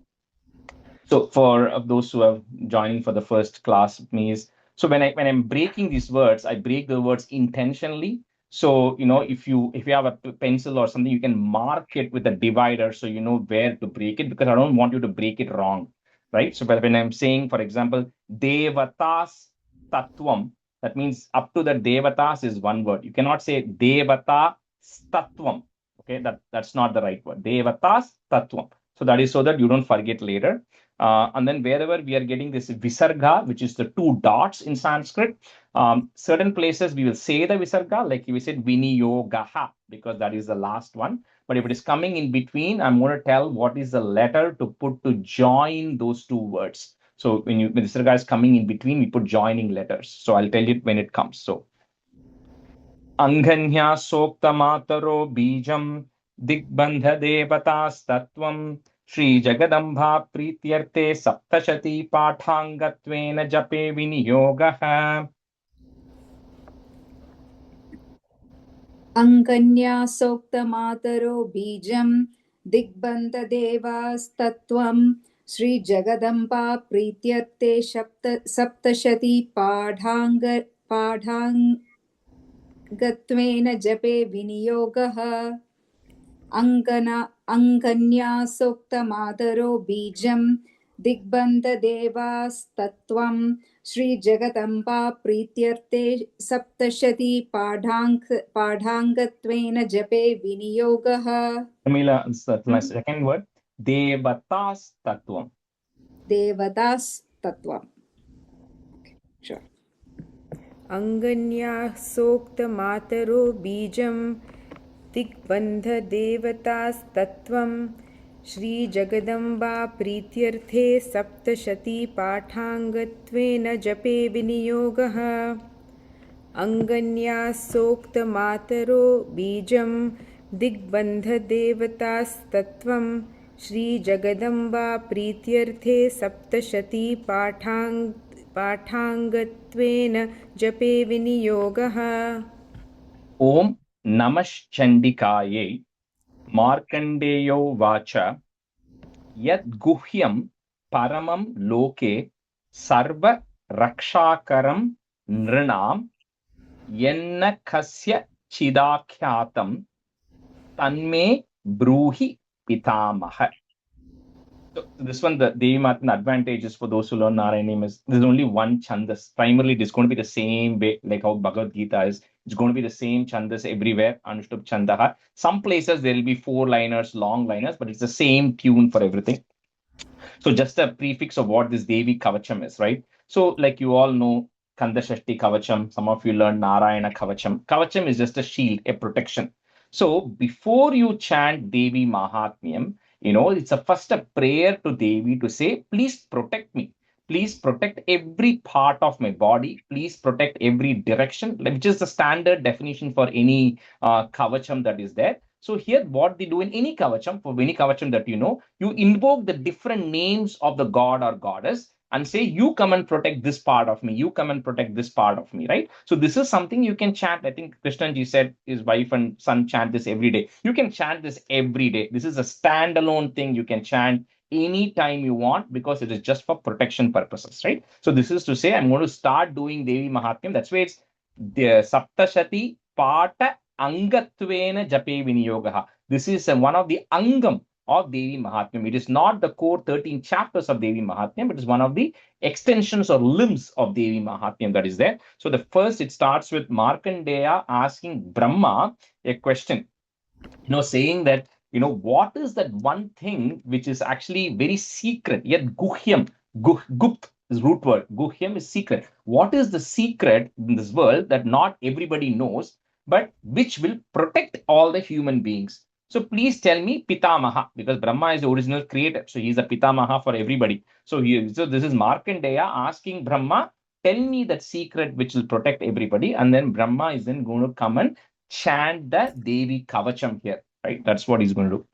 So for those who are joining for the first class with me is, so when I'm breaking these words, I break the words intentionally. So if you have a pencil or something, you can mark it with a divider so you know where to break it, because I don't want you to break it wrong, right? So when I'm saying, for example, Devatas Tattvam, that means up to the Devatas is one word. You cannot say Devata Tattvam. Okay, that's not the right word. Devatas Tattvam. So that is so that you don't forget later. And then wherever we are getting this visarga, which is the two dots in Sanskrit, certain places we will say the visarga, like we said viniyogaha, because that is the last one. But if it is coming in between, I'm going to tell what is the letter to put to join those two words. So when visarga is coming in between, we put joining letters. So I'll tell you when it comes. So Anghanya Sokta Mataro Bijam Digbandha Devatastatvam Shri Jagadambha Prityarte Saptashati Pathangatvena Jape Viniyogaha. Anganyasoktamataro bijam digbandadevasthatvam Sri Jagadamba Prityarte Saptashati Padhangatvena Jape Viniyogaha Anganyasoktamataro bijam digbandadevasthatvam Shri Jagadamba Prityarte Saptashati Padhangatvena Jape Viniyogaha. Pramila, that's my second word. Devatas Tattvam. Devatas Tattvam. Okay, sure. अङ्गन्यासोक्तमातरो बीजं दिग्बन्धदेवतास्तत्त्वं श्रीजगदम्बा प्रीत्यर्थे सप्तशतीपाठाङ्गत्वेन जपे विनियोगः अङ्गन्यासोक्तमातरो बीजं दिग्बन्धदेवतास्तत्त्वं श्रीजगदम्बा प्रीत्यर्थे सप्तशतीपाठाङ्गत्वेन जपे विनियोगः Om Namaschandikaye Markandeyo Vacha Yad Guhyam Paramam Loke Sarva Rakshakaram Nrinam Yenna Kasya Chidakyatam Tanme Bruhi Pitamaha. So this one, the Devi Mahatmyam advantages for those who learn Narayanam is there's only one chandas. Primarily, it is going to be the same way, like how Bhagavad Gita is. It's going to be the same chandas everywhere. Anushtup Chandaha. Some places there will be 4-liners, long liners, but it's the same tune for everything. So just a prefix of what this Devi Kavacham is, right? So like you all know, Kanda Shashti Kavacham. Some of you learn Narayana Kavacham. Kavacham is just a shield, a protection. So before you chant Devi Mahatmyam, it's first a prayer to Devi to say, please protect me. Please protect every part of my body. Please protect every direction, which is the standard definition for any kavacham that is there. So here, what they do in any kavacham, for any kavacham that you invoke the different names of the god or goddess and say, you come and protect this part of me. You come and protect this part of me, right? So this is something you can chant. I think Krishnanji said his wife and son chant this every day. You can chant this every day. This is a standalone thing you can chant anytime you want because it is just for protection purposes, right? So this is to say I'm going to start doing Devi Mahatmyam. That's why it's the Saptashati Pata Angatvena Jape Viniyogaha. This is one of the Angam of Devi Mahatmyam. It is not the core 13 chapters of Devi Mahatmyam, it is one of the extensions or limbs of Devi Mahatmyam that is there. So the first, it starts with Markandeya asking Brahma a question, saying that, what is that one thing which is actually very secret, yet guhyam, gupt is root word, guhyam is secret. What is the secret in this world that not everybody knows, but which will protect all the human beings? So please tell me Pitamaha, because Brahma is the original creator. So he's a Pitamaha for everybody. So this is Markandeya asking Brahma, tell me that secret which will protect everybody. And then Brahma is then going to come and chant the Devi Kavacham here, right? That's what he's going to do.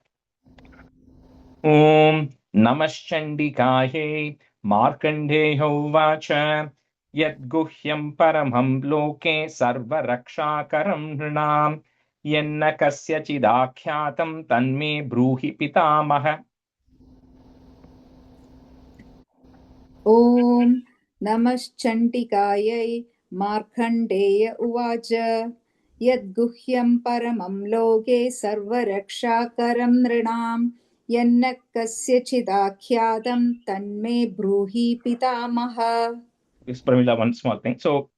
Om Namaschandikaye Markandeyo Vacha Yad Guhyam Paramam Loke Sarva Rakshakaram Nrinam Yenna Kasya Chidakyatam Tanme Bruhi Pitamaha. Om Namaschandikaye Markandeya Uvacha Yadguhyam Paramam Loke Sarvarakshakaram Nrinam Yanna Kasya Chidakyatam Tanme Bruhi Pitamaha. Yes, Pramila, one small thing. So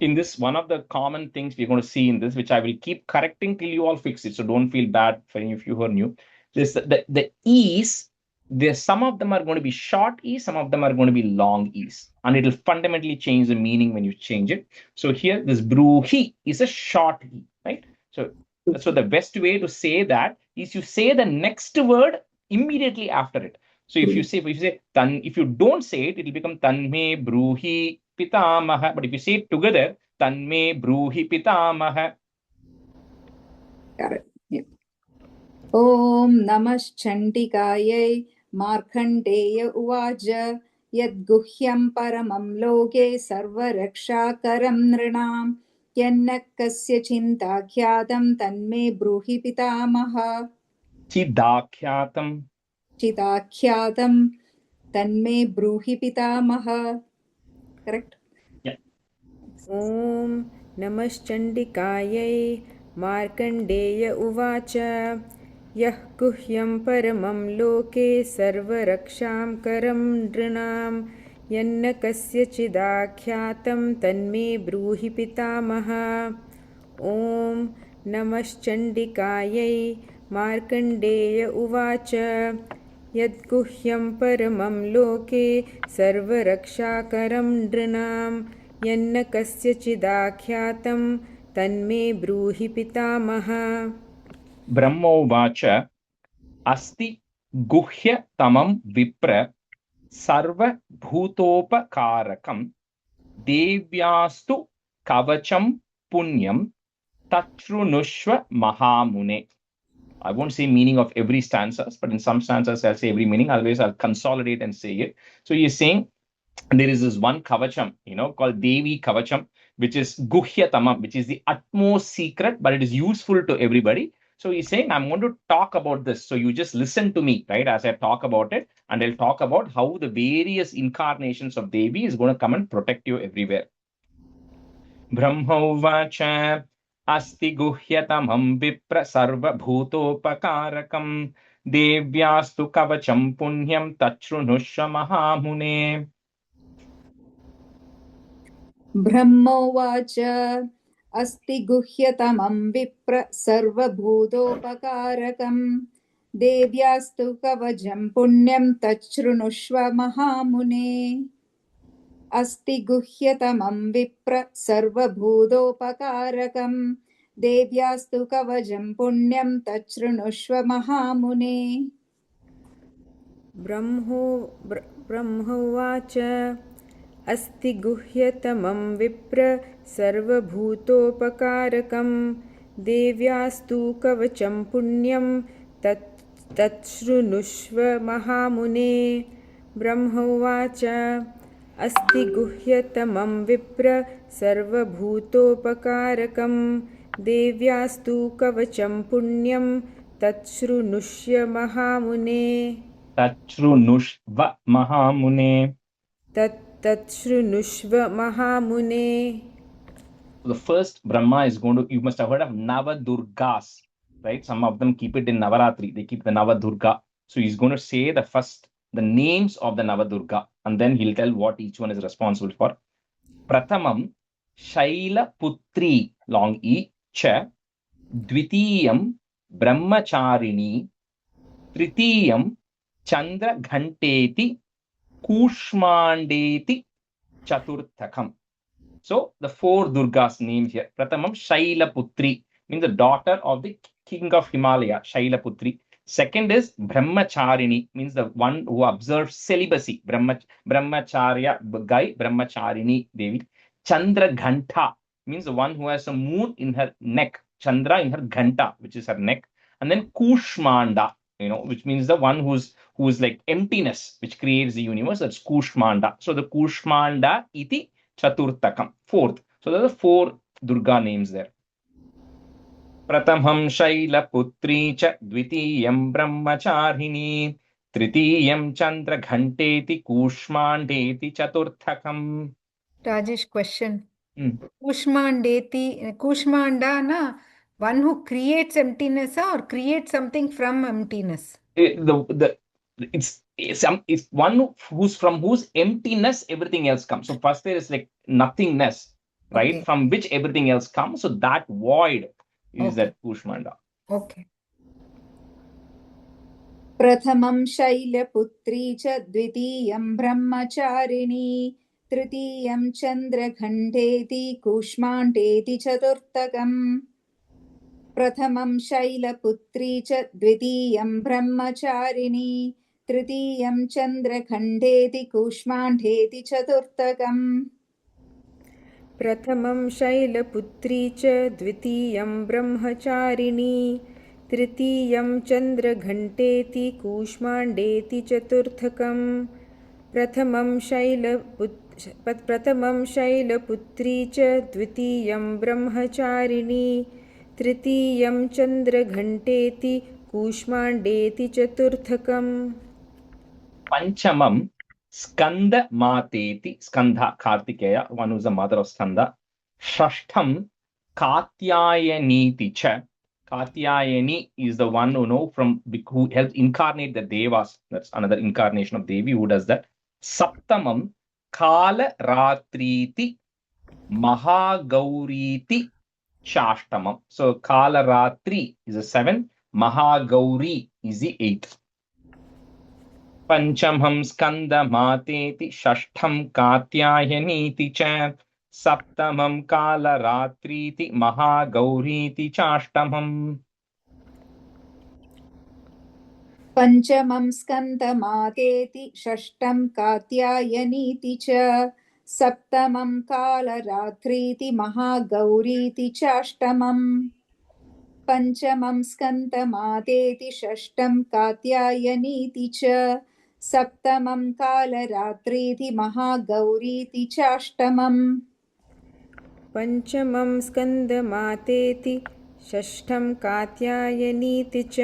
in this, one of the common things we're going to see in this, which I will keep correcting till you all fix it, so don't feel bad for any of you who are new, this the e's, there's some of them are going to be short e, some of them are going to be long e's, and it'll fundamentally change the meaning when you change it. So here this bruhi is a short e, right? So the best way to say that is you say the next word immediately after it. So if you say tan, if you don't say it, it'll become tanme bruhi pitamaha. But if you say it together, tanme bruhi pitamaha. Got it. Yeah. Om Namaschandikaye Markandeya Uvacha Yadguhyam Paramam Loke Sarvarakshakaram Nrinam Yanna Kasya Chintakyatam Tanme Bruhi Pitamaha. Chidakyatam. Chidakyatam Tanme Bruhi Pitamaha. Correct? Yeah. Om Namaschandikayai Markandeya Uvacha Yah Guhyam Paramam Loke Sarvaraksham Karam Nrinam Yanna Kasya Chidakyatam Tanme Bruhi Pitamaha. Om Namaschandikayai Markandeya Uvacha Yadguhyam Paramam Loke Sarvarakshakaram Nrinam Yanna Kasya Chidakyatam Tanme Bruhi Pitamaha. Brahmo Vacha Asti Guhya Tamam Vipra Sarva Bhutopakarakam Devyastu Kavacham Punyam Tachrunushva Mahamune. I won't say meaning of every stanzas, but in some stanzas I'll say every meaning. Otherwise, I'll consolidate and say it. So he's saying there is this one Kavacham, called Devi Kavacham, which is Guhya Tamam, which is the utmost secret, but it is useful to everybody. So he's saying, I'm going to talk about this. So you just listen to me, right, as I talk about it, and I'll talk about how the various incarnations of Devi is going to come and protect you everywhere. Brahmauvacha Asti Guhyatamam Vipra Sarva Bhutopakarakam Devyastu Kavacham Punyam Tachrunushya Mahamune. Brahmovacha Asti Guhyatamam Vipra Sarvabhutopakarakam Devyastu Kavacham Punyam Tachrunushva Mahamune. Asti Guhyatamam Vipra Sarvabhutopakarakam Devyastu Kavacham Punyam Tachrunushva Mahamune. Brahmovacha Asti Guhyatamam Vipra Sarvabhutopakarakam Devyastu Kavacham Punyam Tachrunushva Mahamune. Brahmovacha Asti Guhyatamam Vipra Sarvabhutopakarakam Devyastu Kavacham Punyam Tachrunushya Mahamune. Tachrunushva Mahamune. Tatshrunushva Mahamune. The first Brahma is going to, you must have heard of Navadurgas, right? Some of them keep it in Navaratri. They keep the Navadurga. So he's going to say the names of the Navadurga, and then he'll tell what each one is responsible for. Prathamam Shaila Putri, long E, Cha. Dvitiyam Brahmacharini. Tritiyam Chandra Ghanteti. Kushmandeti Chaturthakam. So the four Durgas named here. Pratamam Shailaputri means the daughter of the king of Himalaya, Shailaputri. Second is Brahmacharini, means the one who observes celibacy. Brahmacharya guy, Brahmacharini Devi. Chandra Ghanta means the one who has a moon in her neck. Chandra in her Ghanta, which is her neck. And then Kushmanda, which means the one who's like emptiness, which creates the universe. That's Kushmanda. So the Kushmanda iti Chaturthakam, fourth. So there are four Durga names there. Pratamam Shaila Putri cha Dvitiyam Brahmacharini Tritiyam Chandra Ghanteti Kushmandeti Chaturthakam. Rajesh, question. Kushmanda na one who creates emptiness or creates something from emptiness? It's one who's from whose emptiness everything else comes. So first there is like nothingness, right? Okay. From which everything else comes. So that void is that Kushmanda. Okay. Prathamam Shailaputri cha Dvitiyam Brahmacharini Tritiyam Chandra Ghanteti Kushmandeti Chaturthakam. Prathamam Shailaputri cha Dvitiyam Brahmacharini Tritiyam Chandra Ghanteti Kushmandeti Chaturthakam. प्रथमं शैलपुत्री च द्वितीयं ब्रह्मचारिणी तृतीयं चन्द्रघण्टेति कूष्माण्डेति चतुर्थकं प्रथमं शैलपुत्री च द्वितीयं ब्रह्मचारिणी तृतीयं चन्द्रघण्टेति कूष्माण्डेति चतुर्थकं Panchamam Skanda Mateti, Skandha Kartikeya, one who's the mother of Skanda. Shashtham Katyayaniti cha. Katyayani is the one who helps incarnate the Devas. That's another incarnation of Devi who does that. Saptamam Kala Ratriti Mahagauriti Shashtamam. So Kala Ratri is the 7th, Mahagauri is the 8th. Panchamam Skanda Mateti Shashtham Katyayaniiti cha Saptamam Kala Ratriti Mahagauriti Chashtamam. Panchamam Skandamateti Shashtam Katyayaniti cha Saptamam Kalaratriti Mahagauriti Chashtamam. Panchamam Skandamateti Shashtam Katyayaniti cha Saptamam Kalaratriti Mahagauriti Chashtamam. पञ्चमं स्कन्दमातेति षष्ठं कात्यायनीति च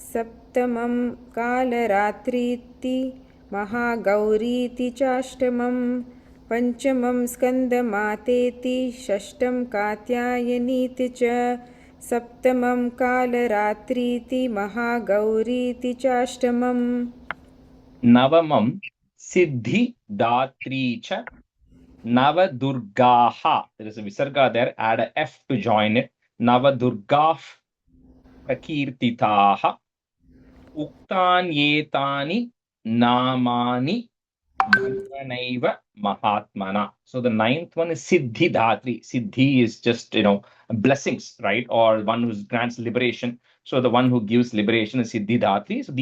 सप्तमं कालरात्रीति महागौरीति चाष्टमं पञ्चमं स्कन्दमातेति षष्ठं कात्यायनीति च सप्तमं कालरात्रीति महागौरीति चाष्टमम् Navamam Siddhi Datri cha Navadurgaha. There is a Visarga there, add a F to join it. Navadurgah Prakirtitaha Uktanyetani Namani Brahmanaiva Mahatmana. So the 9th one is Siddhi Dhatri. Siddhi is just, blessings, right? Or one who grants liberation. So the one who gives liberation is Siddhi Dhatri. So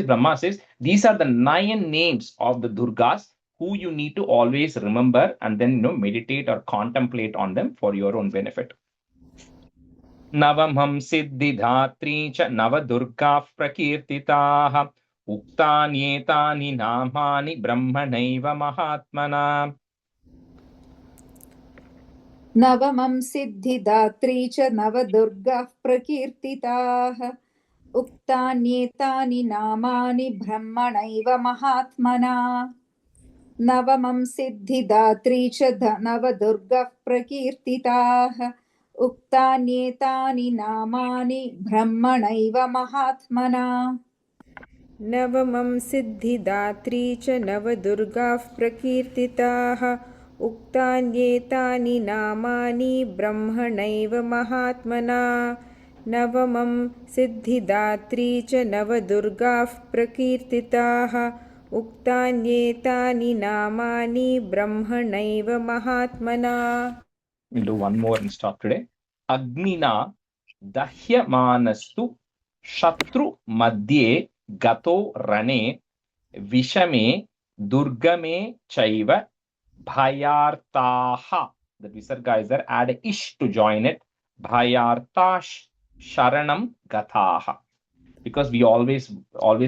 Brahma says, these are the 9 names of the Durgas who you need to always remember and then, meditate or contemplate on them for your own benefit. Navamam Siddhi Dhatri cha Navadurga Prakirtitaha Uktanyetani Namani Brahmanaiva Mahatmana. Navamam Siddhi Datri cha Navadurga Prakirtitaha उक्तान्येतानि नामानि ब्रह्मणैव महात्मना नवमं सिद्धिदात्री च नवदुर्गः प्रकीर्तिताः उक्तान्येतानि नामानि ब्रह्मणैव महात्मना नवमं सिद्धिदात्री च नवदुर्गाः प्रकीर्तिताः उक्तान्येतानि नामानि ब्रह्मणैव महात्मना नवमं सिद्धिदात्री च नवदुर्गाः प्रकीर्तिताः उक्तान्येतानि नामानि ब्रह्मणैव महात्मना. We'll do one more and stop today. Agnina dahyamanastu shatru madhye gato rane vishame durgame chaiva bhayartaha. The visarga is there. Add a ish to join it. Bhayartash sharanam gataha. Because we always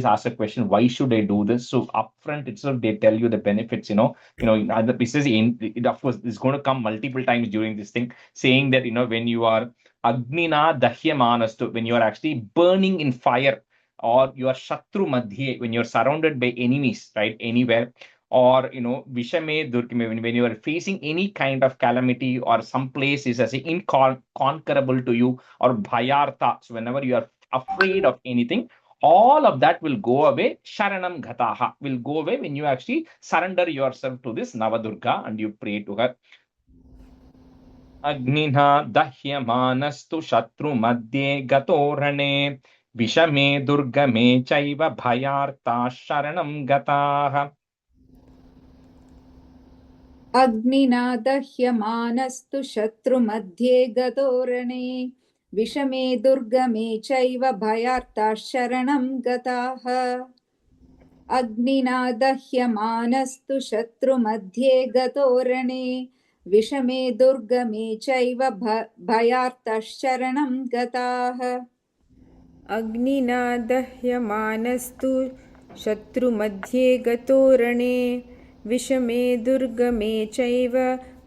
ask a question, why should I do this? So upfront itself, they tell you the benefits. This is it, of course, it's going to come multiple times during this thing, saying that when you are agnina dahyamanastu, when you are actually burning in fire, or you are shatru madhye, when you're surrounded by enemies, right, anywhere, or vishame durgame, when you are facing any kind of calamity, or some place is as inconquerable to you, or bhayartha, so whenever you are afraid of anything, all of that will go away. Sharanam Gataha will go away when you actually surrender yourself to this Navadurga and you pray to her. Agnina dahyamanastu shatru madhye gatorane vishame durgame chaiva bhayarta sharanam gataha. अग्निना दह्यमानस्तु शत्रुमध्ये गतोरणे विषमे दुर्गमे चैव भयार्ताः शरणं गताः अग्निना दह्यमानस्तु शत्रुमध्ये गतोरणे विषमे दुर्गमे चैव भयार्ताः शरणं गताः अग्निना दह्यमानस्तु शत्रुमध्ये गतोरणे विषमे दुर्गमे चैव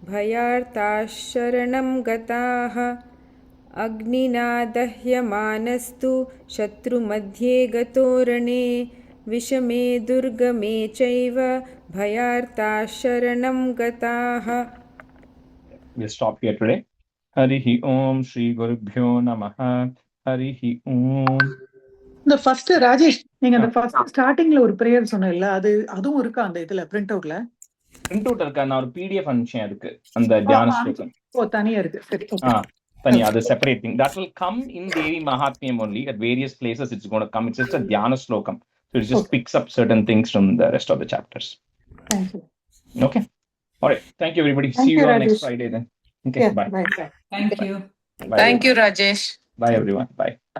भयार्ताः शरणं गताः अग्निना दह्यमानस्तु शत्रुमध्ये गतोरणे विषमे दुर्गमे चैव भयार्ताः शरणं गताः. We'll stop here today. Harihi Om Shri Gurubhyo Namaha. Harihi Om. The first Rajesh, the first starting ஒரு prayer சொன்னேல்ல, அதுவும் இருக்கா அந்த இதுல print outல? Print out இருக்கா? நான் ஒரு PDF அனுப்பிச்சேன் அதுக்கு அந்த தியான ஸ்லோகம். தனியா இருக்கு. சரி. தனியா, அது separate thing. That will come in Devi Mahatmyam only. At various places it's going to come. It's just a dhyana slokam. So it just picks up certain things from the rest of the chapters. Thank you. Okay. All right. Thank you, everybody. See you all next Friday then. Okay. Yeah, bye. Bye. Thank you. Bye. Thank you, Rajesh. Bye, everyone. Bye.